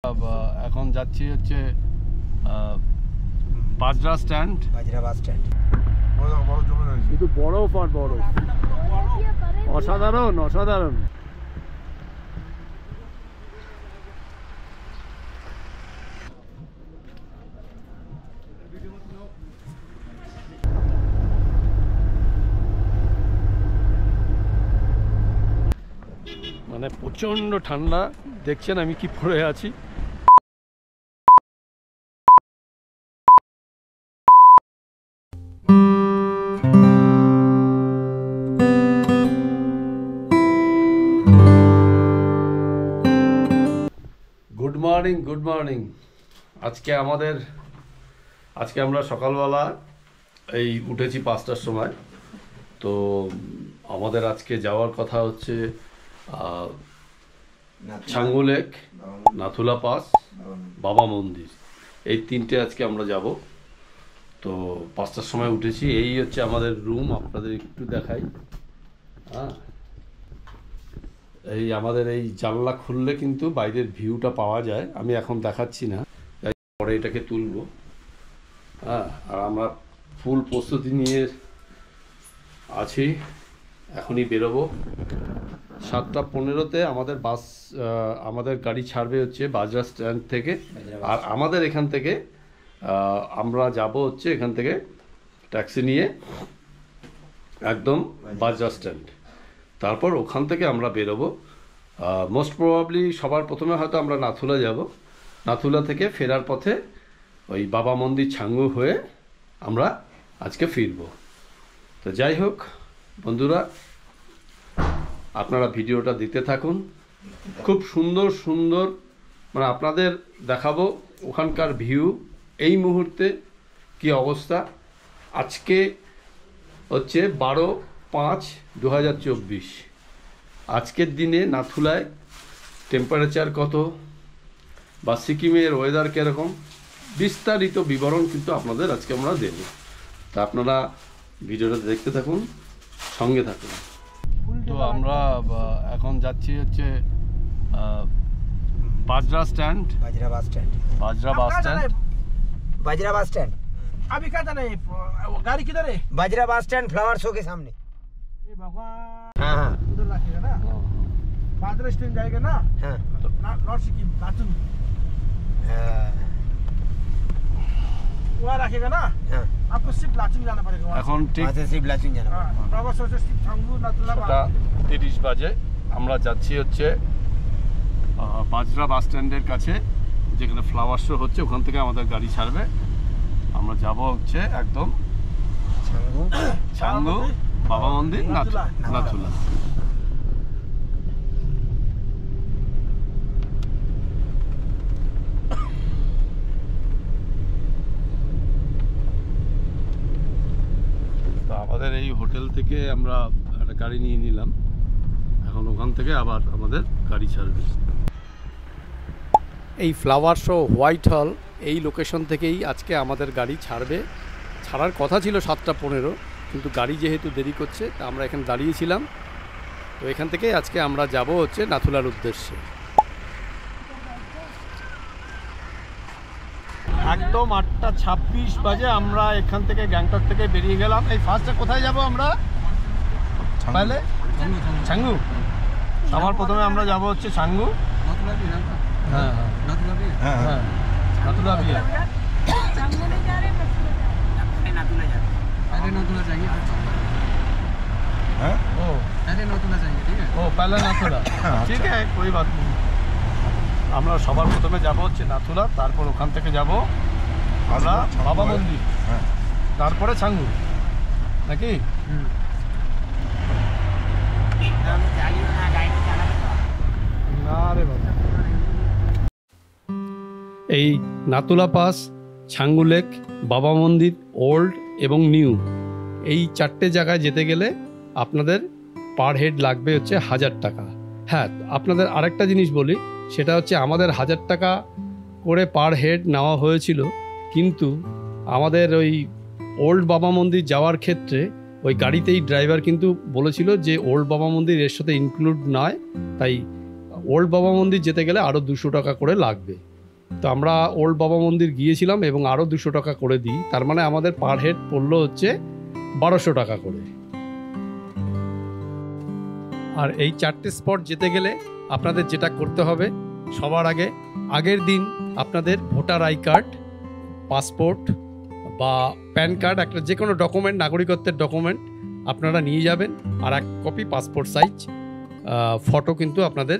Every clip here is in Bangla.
এখন যাচ্ছি হচ্ছে বাজরা স্ট্যান্ড, বাজরা বাস স্ট্যান্ড। কিন্তু বরফ আর বরফ, অসাধারণ অসাধারণ। মানে প্রচন্ড ঠান্ডা, দেখছেন আমি কি পরে আছি। Good morning, good morning. আজকে আমরা সকালবেলা এই উঠেছি 5টার সময়। তো আমাদের আজকে যাওয়ার কথা হচ্ছে ছাঙ্গু লেক, নাথুলা পাস, বাবা মন্দির, এই তিনটে আজকে আমরা যাব। তো 5টার সময় উঠেছি। এই হচ্ছে আমাদের রুম, আপনাদের একটু দেখাই। হ্যাঁ, এই আমাদের এই জানলা খুললে কিন্তু বাইরের ভিউটা পাওয়া যায়। আমি এখন দেখাচ্ছি না, পরে এটাকে তুলবো। হ্যাঁ, আর আমরা ফুল প্রস্তুতি নিয়ে আছি, এখনই বেরোবো। 7:15-তে আমাদের গাড়ি ছাড়বে হচ্ছে বাজরা স্ট্যান্ড থেকে। আর আমাদের এখান থেকে আমরা যাব হচ্ছে এখান থেকে ট্যাক্সি নিয়ে একদম বাজরা স্ট্যান্ড। তারপর ওখান থেকে আমরা বেরোবো। মোস্ট প্রবাবলি সবার প্রথমে হয়তো আমরা নাথুলা যাব। নাথুলা থেকে ফেরার পথে ওই বাবা মন্দির ছাঙ্গু হয়ে আমরা আজকে ফিরবো। তো যাই হোক বন্ধুরা, আপনারা ভিডিওটা দিতে থাকুন। খুব সুন্দর সুন্দর মানে আপনাদের দেখাবো ওখানকার ভিউ। এই মুহূর্তে কি অবস্থা। আজকে হচ্ছে 12/5/2024। আজকের দিনে নাথুলায় টেম্পারেচার কত বা সিকিমের ওয়েদার কীরকম, বিস্তারিত বিবরণ কিন্তু আপনাদের আজকে আমরা দেব। তা আপনারা ভিডিওটা দেখতে থাকুন, সঙ্গে থাকুন। তো আমরা এখন যাচ্ছি হচ্ছে बाजरा स्टैंड, बाजरा बस स्टैंड, बाजरा बस स्टैंड, बाजरा बस स्टैंड। अभी कहाँ जाना है? गाड़ी किधर है? बाजरा बस स्टैंड फ्लावर शो के सामने। ये भगवान, हाँ हाँ उधर रखेगा ना, बाजरा स्टैंड जाएगा ना, हाँ नॉर्थ सिक्किम लाचुंग वहाँ रखेगा ना। हाँ, आपको सिर्फ लाचुंग जाना पड़ेगा वहाँ। এখন ঠিক वहाँ से सिर्फ लाचुंग जाना पड़ेगा। फ्लावर शो से सिर्फ छांगू नाथुला 6:30 বাজে। আমরা যাচ্ছি হচ্ছে বাজরা বাস স্ট্যান্ডের কাছে, যেখানে ফ্লাওয়ার শো হচ্ছে। ওখান থেকে আমাদের গাড়ি ছাড়বে, আমরা যাব হচ্ছে একদম ছাঙ্গু বাবা মন্দির নাথুলা। তো আমাদের এই হোটেল থেকে আমরা একটা গাড়ি নিয়ে নিলাম। এখন ওখান থেকে আবার আমাদের গাড়ি ছাড়বে। এই ফ্লাওয়ার শো হোয়াইট হল, এই লোকেশন থেকেই আজকে আমাদের গাড়ি ছাড়বে। ছাড়ার কথা ছিল 7:15, কিন্তু গাড়ি যেহেতু দেরি করছে তা আমরা এখানে দাঁড়িয়েছিলাম। তো এখান থেকে আজকে আমরা যাব হচ্ছে নাথুলার উদ্দেশ্যে। একদম 8:26 বাজে আমরা এখান থেকে গ্যাংটক থেকে বেরিয়ে গেলাম। এই ফার্স্টে কোথায় যাব আমরা? তাহলে ছাঙ্গু। সবার প্রথমে আমরা যাব হচ্ছে ছাঙ্গু। হ্যাঁ হ্যাঁ হ্যাঁ, नाथुला भी है। छांगू नहीं जा रहे, नाथुला जा रहे। अरे नाथुला जाएंगे। हाँ ओ अरे नाथुला जाएंगे, ठीक है। ও पहले नाथुला, ঠিক আছে, कोई बात नहीं। আমরা সবার প্রথমে যাব হচ্ছে নাথুলা, তারপর ওখান থেকে যাব আমরা বাবা মন্দির, তারপরে ছাঙ্গু, নাকি? না রে বাবা। এই নাথুলা পাস, ছাঙ্গু লেক, বাবা মন্দির ওল্ড এবং নিউ, এই 4টে জায়গায় যেতে গেলে আপনাদের পার হেড লাগবে হচ্ছে 1000 টাকা। হ্যাঁ, আপনাদের আরেকটা জিনিস বলি, সেটা হচ্ছে আমাদের 1000 টাকা করে পার হেড নেওয়া হয়েছিল, কিন্তু আমাদের ওই ওল্ড বাবা মন্দির যাওয়ার ক্ষেত্রে ওই গাড়িতেই ড্রাইভার কিন্তু বলেছিল যে ওল্ড বাবা মন্দির এর সাথে ইনক্লুড নয়, তাই ওল্ড বাবা মন্দির যেতে গেলে আরও 200 টাকা করে লাগবে। তো আমরা ওল্ড বাবা মন্দির গিয়েছিলাম এবং আরও 200 টাকা করে দিই, তার মানে আমাদের পার হেড পড়লো হচ্ছে 1200 টাকা করে। আর এই 4টে স্পট যেতে গেলে আপনাদের যেটা করতে হবে, সবার আগে আগের দিন আপনাদের ভোটার আই কার্ড, পাসপোর্ট বা প্যান কার্ড, একটা যে কোনো ডকুমেন্ট, নাগরিকত্বের ডকুমেন্ট আপনারা নিয়ে যাবেন। আর 1 কপি পাসপোর্ট সাইজ ফটো কিন্তু আপনাদের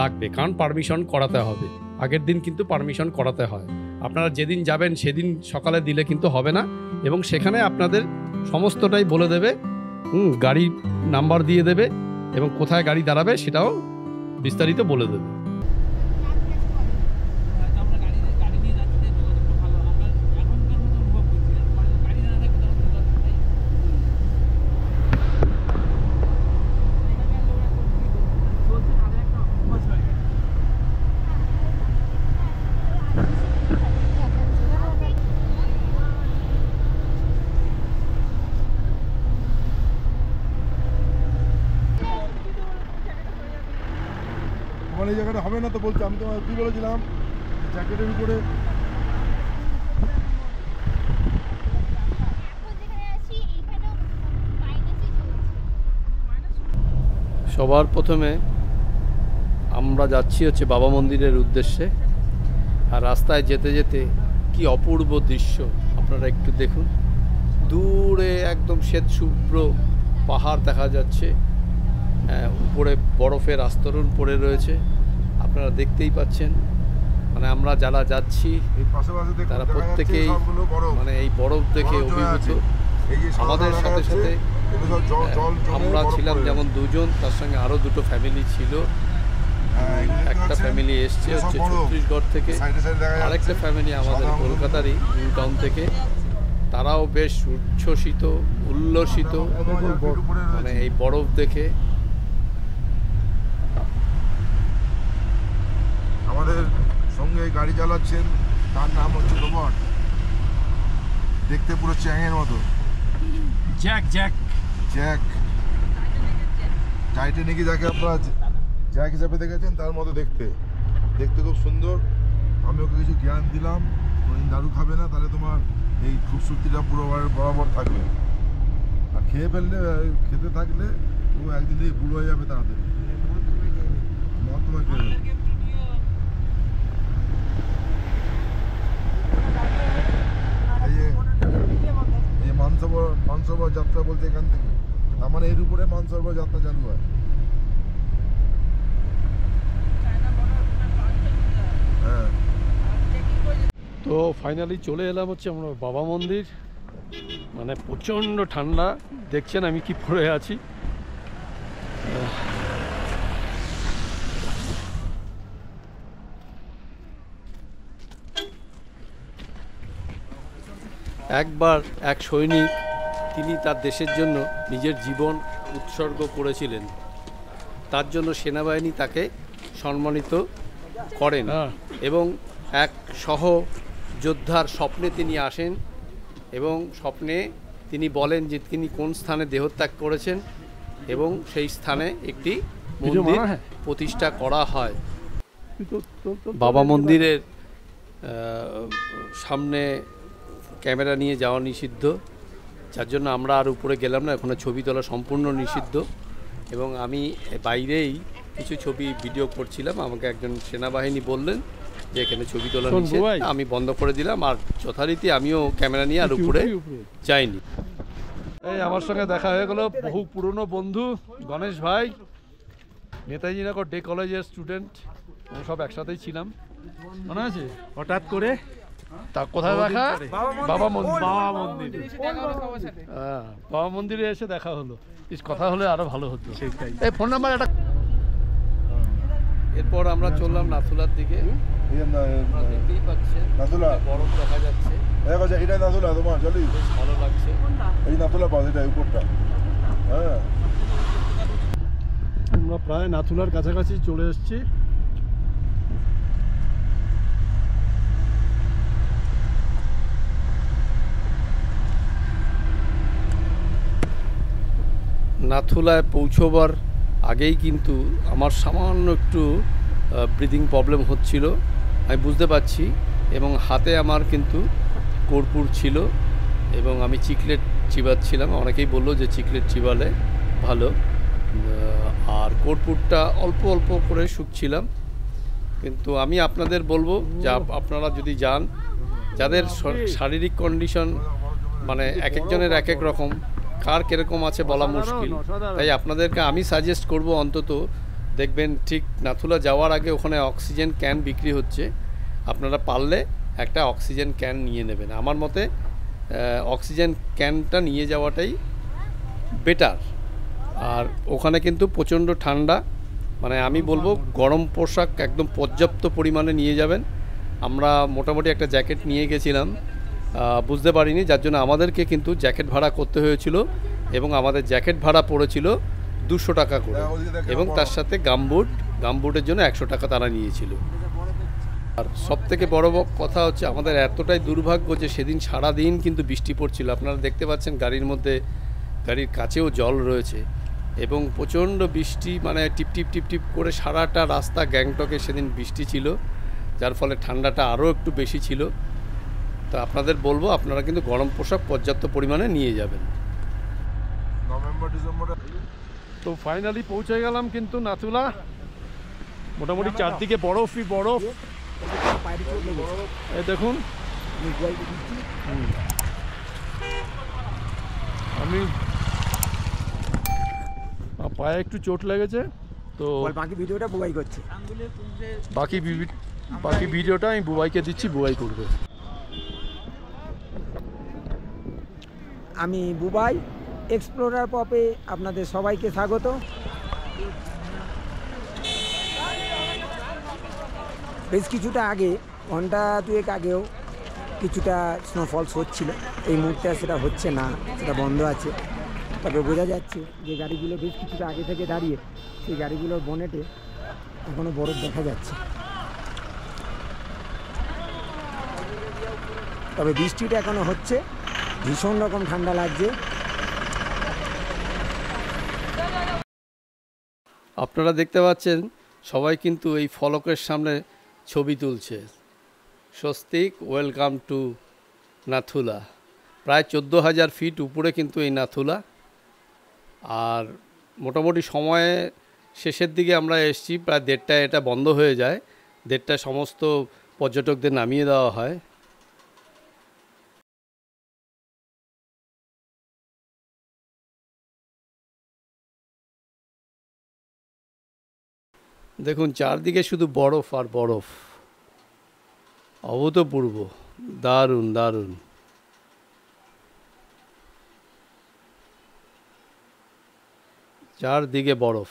লাগবে, কারণ পারমিশন করাতে হবে। আগের দিন কিন্তু পারমিশন করাতে হয়। আপনারা যেদিন যাবেন সেদিন সকালে দিলে কিন্তু হবে না, এবং সেখানে আপনাদের সমস্তটাই বলে দেবে, গাড়ি নাম্বার দিয়ে দেবে এবং কোথায় গাড়ি দাঁড়াবে সেটাও বিস্তারিত বলে দেবে। আমার এই জায়গাটা হবে না তো বলছে, আমি তো তুই বলেছিলাম জ্যাকেটের উপরে। সবার প্রথমে আমরা যাচ্ছি হচ্ছে বাবা মন্দিরের উদ্দেশ্যে। আর রাস্তায় যেতে যেতে কি অপূর্ব দৃশ্য আপনারা একটু দেখুন। দূরে একদম শ্বেতশুভ্র পাহাড় দেখা যাচ্ছে, উপরে বরফের আস্তরণ পড়ে রয়েছে, আপনারা দেখতেই পাচ্ছেন। মানে আমরা যারা যাচ্ছি তারা প্রত্যেকেই মানে এই বরফ দেখে অভিভূত। আমাদের সাথে সাথে আমরা ছিলাম যেমন 2 জন, তার সঙ্গে আরও 2টো ফ্যামিলি ছিল। একটা ফ্যামিলি এসছে হচ্ছে ছত্তিশগড় থেকে, আরেকটা ফ্যামিলি আমাদের কলকাতারই নিউ টাউন থেকে। তারাও বেশ উচ্ছ্বসিত, উল্লসিত মানে এই বরফ দেখে। আমাদের সঙ্গে গাড়ি চালাচ্ছেন, তার নাম হচ্ছে রোবট, দেখতে পুরো চ্যাংয়ের মতো। জ্যাক জ্যাক জ্যাক, টাইটানিকে যাকে আপনারা জ্যাক হিসাবে দেখেছেন তার মতো দেখতে, দেখতে খুব সুন্দর। আমি ওকে কিছু জ্ঞান দিলাম, কোনোদিন দারু খাবে না, তাহলে তোমার এই খুবসূরতিটা পুরো বরাবর থাকবে। আর খেতে থাকলে ও একদিন থেকে বুড়ো হয়ে যাবে তাড়াতাড়ি। তোমাকে এই মানসরোবর যাত্রা বলতে এখান থেকে, তার মানে এর উপরে মানসরোবর যাত্রা চালু হয়। হ্যাঁ, তো ফাইনালি চলে এলাম হচ্ছে আমরা বাবা মন্দির। মানে প্রচণ্ড ঠান্ডা, দেখছেন আমি কি পরে আছি। একবার এক সৈনিক, তিনি তার দেশের জন্য নিজের জীবন উৎসর্গ করেছিলেন, তার জন্য সেনাবাহিনী তাকে সম্মানিত করেন এবং এক সহযোদ্ধার স্বপ্নে তিনি আসেন এবং স্বপ্নে তিনি বলেন যে তিনি কোন স্থানে দেহত্যাগ করেছেন এবং সেই স্থানে একটি মন্দির প্রতিষ্ঠা করা হয়। বাবা মন্দিরের সামনে ক্যামেরা নিয়ে যাওয়া নিষিদ্ধ, যার জন্য আমরা আর উপরে গেলাম না। ওখানে ছবি তোলা সম্পূর্ণ নিষিদ্ধ এবং আমি বাইরেই কিছু ছবি ভিডিও করছিলাম। আমাকে একজন সেনাবাহিনী বললেন যে এখানে ছবি তোলা নিষেধ, আমি বন্ধ করে দিলাম। আর যথারীতি আমিও ক্যামেরা নিয়ে আর উপরে যাইনি। এই আমার সঙ্গে দেখা হয়ে গেল বহু পুরনো বন্ধু গণেশ ভাই, নেতাজি নগর ডে কলেজের স্টুডেন্ট, সব একসাথেই ছিলাম, মনে আছে? হঠাৎ করে তা কোথায় দেখা? বাবা মন্দির। বাবা মন্দিরে এসে দেখা হলো, কথা হলে আরো ভালো হতো। এই ফোন নাম্বার একটা। এরপর আমরা চললাম নাথুলার দিকে। দেখতেই পাচ্ছেন বরফ দেখা যাচ্ছে, এটা নাথুলা তোমার চলি বেশ ভালো লাগছে। এই নাথুলা পাস, এটা উপরটা। হ্যাঁ, আমরা প্রায় নাথুলার কাছাকাছি চলে এসেছি। নাথুলায় পৌঁছবার আগেই কিন্তু আমার সামান্য একটু ব্রিদিং প্রবলেম হচ্ছিল আমি বুঝতে পারছি। এবং হাতে আমার কিন্তু কর্পূর ছিল এবং আমি চিকলেট চিবাচ্ছিলাম। অনেকেই বললো যে চিকলেট চিবালে ভালো, আর কর্পূরটা অল্প অল্প করে শুকছিলাম। কিন্তু আমি আপনাদের বলবো যে আপনারা যদি যান, যাদের শারীরিক কন্ডিশন মানে এক একজনের এক এক রকম, কার কীরকম আছে বলা মুশকিল, তাই আপনাদেরকে আমি সাজেস্ট করব অন্তত দেখবেন ঠিক নাথুলা যাওয়ার আগে ওখানে অক্সিজেন ক্যান বিক্রি হচ্ছে, আপনারা পারলে একটা অক্সিজেন ক্যান নিয়ে নেবেন। আমার মতে অক্সিজেন ক্যানটা নিয়ে যাওয়াটাই বেটার। আর ওখানে কিন্তু প্রচণ্ড ঠান্ডা, মানে আমি বলবো গরম পোশাক একদম পর্যাপ্ত পরিমাণে নিয়ে যাবেন। আমরা মোটামুটি একটা জ্যাকেট নিয়ে গেছিলাম, বুঝতে পারিনি, যার জন্য আমাদেরকে কিন্তু জ্যাকেট ভাড়া করতে হয়েছিল এবং আমাদের জ্যাকেট ভাড়া পড়েছিল 200 টাকা করে, এবং তার সাথে গামবুটের জন্য 100 টাকা তারা নিয়েছিল। আর সবথেকে বড় কথা হচ্ছে আমাদের এতটাই দুর্ভাগ্য যে সেদিন সারাদিন কিন্তু বৃষ্টি পড়ছিল। আপনারা দেখতে পাচ্ছেন গাড়ির মধ্যে, গাড়ির কাছেও জল রয়েছে এবং প্রচণ্ড বৃষ্টি, মানে টিপ টিপ টিপ টিপ করে সারাটা রাস্তা গ্যাংটকে সেদিন বৃষ্টি ছিল, যার ফলে ঠান্ডাটা আরও একটু বেশি ছিল। তো আপনাদের বলবো আপনারা কিন্তু গরম পোশাক পর্যাপ্ত পরিমাণে নিয়ে যাবেন। নভেম্বর ডিসেম্বরে তো ফাইনালি পৌঁছে গেলাম কিন্তু নাথুলা। মোটামুটি চারদিকে বরফই বরফ, এই দেখুন। আমি পায়ে একটু চোট লেগেছে, তো বাকি ভিডিওটা বুবাই করছে, বাকি ভিডিওটা আমি বুবাইকে দিচ্ছি, বুবাই করবে। আমি বুবাই এক্সপ্লোরার পপে আপনাদের সবাইকে স্বাগত। বেশ কিছুটা আগে, ঘন্টা দুয়েক আগেও কিছুটা স্নোফলস হচ্ছিল, এই মুহূর্তে সেটা হচ্ছে না, সেটা বন্ধ আছে। তবে বোঝা যাচ্ছে যে গাড়িগুলো বেশ কিছুটা আগে থেকে দাঁড়িয়ে, সেই গাড়িগুলোর বনেটে এখনও বরফ দেখা যাচ্ছে। তবে বৃষ্টিটা এখনও হচ্ছে, ভীষণ রকম ঠান্ডা লাগছে। আপনারা দেখতে পাচ্ছেন সবাই কিন্তু এই ফলকের সামনে ছবি তুলছে। Swastik, welcome to Nathula. প্রায় 14,000 ফিট উপরে কিন্তু এই নাথুলা। আর মোটামুটি সময়ে শেষের দিকে আমরা এসেছি, প্রায় 1:30টায় এটা বন্ধ হয়ে যায়, 1:30টায় সমস্ত পর্যটকদের নামিয়ে দেওয়া হয়। দেখুন চারদিকে শুধু বরফ আর বরফ, অভূতপূর্ব, দারুণ দারুণ। চারদিকে বরফ।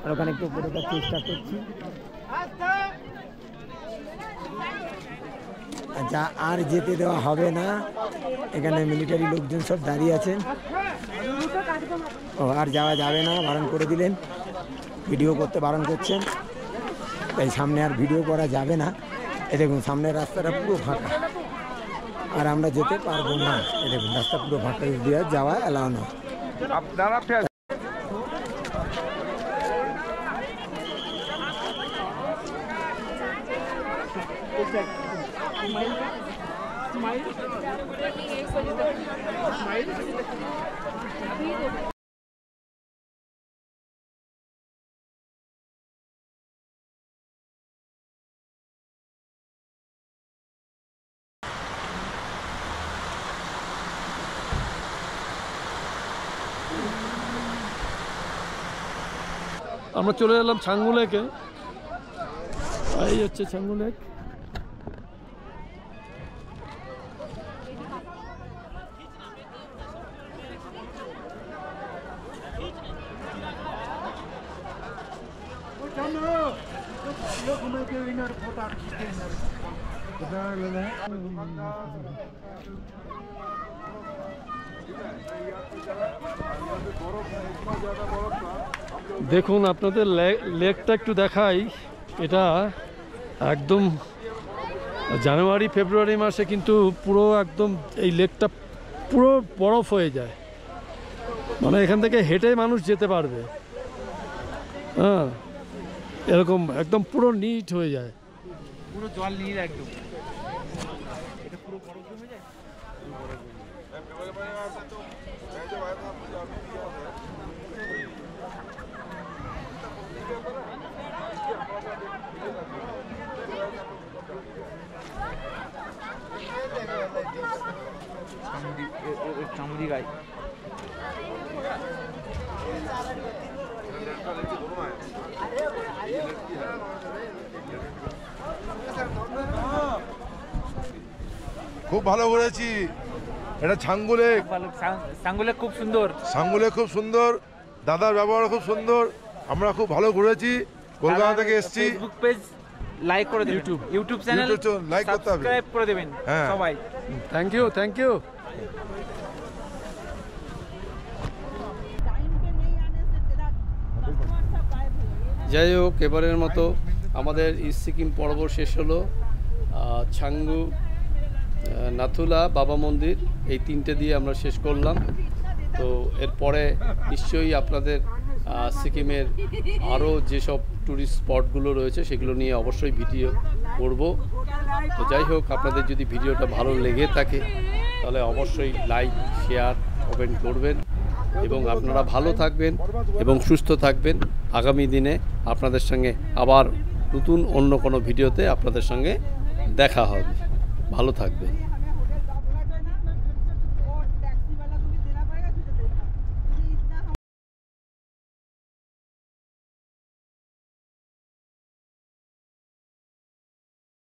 আর ওখানে একটু উপরে ওঠার চেষ্টা করছি। যা আর যেতে দেওয়া হবে না, এখানে মিলিটারি লোকজন সব দাঁড়িয়ে আছেন। ও আর যাওয়া যাবে না, বারণ করে দিলেন, ভিডিও করতে বারণ করছেন, তাই সামনে আর ভিডিও করা যাবে না। এ দেখুন সামনের রাস্তাটা পুরো ফাঁকা, আর আমরা যেতে পারবো না। এ দেখুন রাস্তা পুরো ফাঁকা দিয়ে যাওয়া অ্যালাউ না। আমরা চলে এলাম ছাঙ্গু লেকে। এই হচ্ছে ছাঙ্গু লেক। দেখুন আপনাদের লেকটা একটু দেখাই। এটা একদম জানুয়ারি ফেব্রুয়ারি মাসে কিন্তু পুরো একদম এই লেকটা পুরো বরফ হয়ে যায়, মানে এখান থেকে হেঁটে মানুষ যেতে পারবে। হ্যাঁ, এরকম একদম পুরো নিট হয়ে যায়, পুরো জল নীল একদম। এটা পুরো বরফ জমে যায়। চামড়ি গায়ে খুব ভালো ঘুরেছি। এটা ছাঙ্গু লেক। ছাঙ্গু লেক খুব সুন্দর। ছাঙ্গু লেক খুব সুন্দর, দাদার ব্যবহার খুব সুন্দর। আমরা খুব ভালো ঘুরেছি, কলকাতা থেকে এসেছি। ফেসবুক পেজ লাইক করে দেবেন, ইউটিউব চ্যানেল লাইক করতে হবে, সাবস্ক্রাইব করে দেবেন সবাই। Thank you, thank you. যাই হোক, এবারের মতো আমাদের ইস্ট সিকিম পর্ব শেষ হলো। ছাঙ্গু, নাথুলা, বাবা মন্দির, এই তিনটে দিয়ে আমরা শেষ করলাম। তো এরপরে নিশ্চয়ই আপনাদের সিকিমের আরও যেসব ট্যুরিস্ট স্পটগুলো রয়েছে সেগুলো নিয়ে অবশ্যই ভিডিও করব। তো যাই হোক, আপনাদের যদি ভিডিওটা ভালো লেগে থাকে তাহলে অবশ্যই লাইক, শেয়ার, কমেন্ট করবেন এবং আপনারা ভালো থাকবেন এবং সুস্থ থাকবেন। আগামী দিনে আপনাদের সঙ্গে আবার নতুন অন্য কোনো ভিডিওতে আপনাদের সঙ্গে দেখা হবে। ভালো থাকবেন।